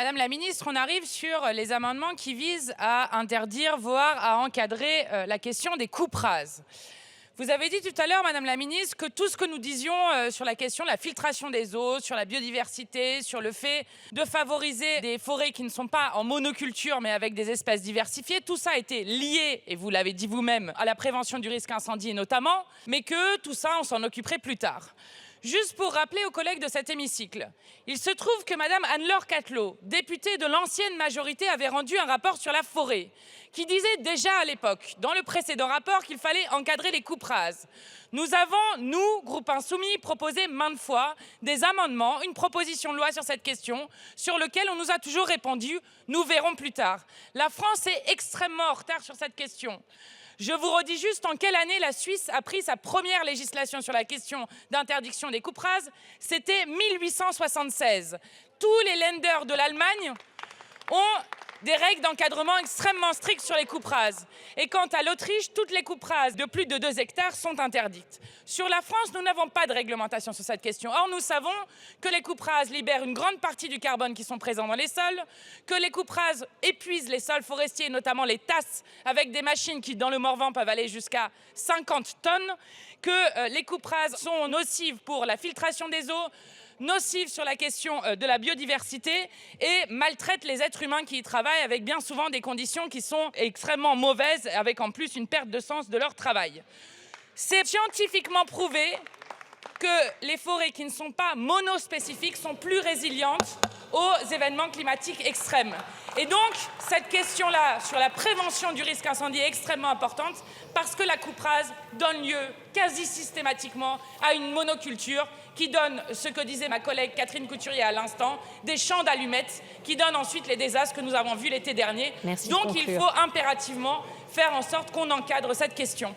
Madame la ministre, on arrive sur les amendements qui visent à interdire, voire à encadrer la question des coupes rases. Vous avez dit tout à l'heure, Madame la ministre, que tout ce que nous disions sur la question de la filtration des eaux, sur la biodiversité, sur le fait de favoriser des forêts qui ne sont pas en monoculture mais avec des espèces diversifiées, tout ça a été lié, et vous l'avez dit vous-même, à la prévention du risque incendie notamment, mais que tout ça, on s'en occuperait plus tard. Juste pour rappeler aux collègues de cet hémicycle, il se trouve que Madame Anne-Laure Cattelot, députée de l'ancienne majorité, avait rendu un rapport sur la forêt qui disait déjà à l'époque, dans le précédent rapport, qu'il fallait encadrer les coupes rases. Nous avons, nous, groupe Insoumis, proposé maintes fois des amendements, une proposition de loi sur cette question, sur lequel on nous a toujours répondu « nous verrons plus tard ». La France est extrêmement en retard sur cette question. Je vous redis juste en quelle année la Suisse a pris sa première législation sur la question d'interdiction des coupes rases. C'était 1876. Tous les Länder de l'Allemagne ont des règles d'encadrement extrêmement strictes sur les coupes rases. Et quant à l'Autriche, toutes les coupes rases de plus de 2 hectares sont interdites. Sur la France, nous n'avons pas de réglementation sur cette question. Or, nous savons que les coupes rases libèrent une grande partie du carbone qui sont présents dans les sols, que les coupes rases épuisent les sols forestiers, notamment les tasses, avec des machines qui, dans le Morvan, peuvent aller jusqu'à 50 tonnes, que les coupes rases sont nocives pour la filtration des eaux, nocives sur la question de la biodiversité et maltraitent les êtres humains qui y travaillent avec bien souvent des conditions qui sont extrêmement mauvaises, avec en plus une perte de sens de leur travail. C'est scientifiquement prouvé que les forêts qui ne sont pas monospécifiques sont plus résilientes aux événements climatiques extrêmes. Et donc, cette question-là, sur la prévention du risque incendie, est extrêmement importante parce que la coupe rase donne lieu quasi systématiquement à une monoculture qui donne, ce que disait ma collègue Catherine Couturier à l'instant, des champs d'allumettes qui donnent ensuite les désastres que nous avons vus l'été dernier. Merci donc, il faut impérativement faire en sorte qu'on encadre cette question.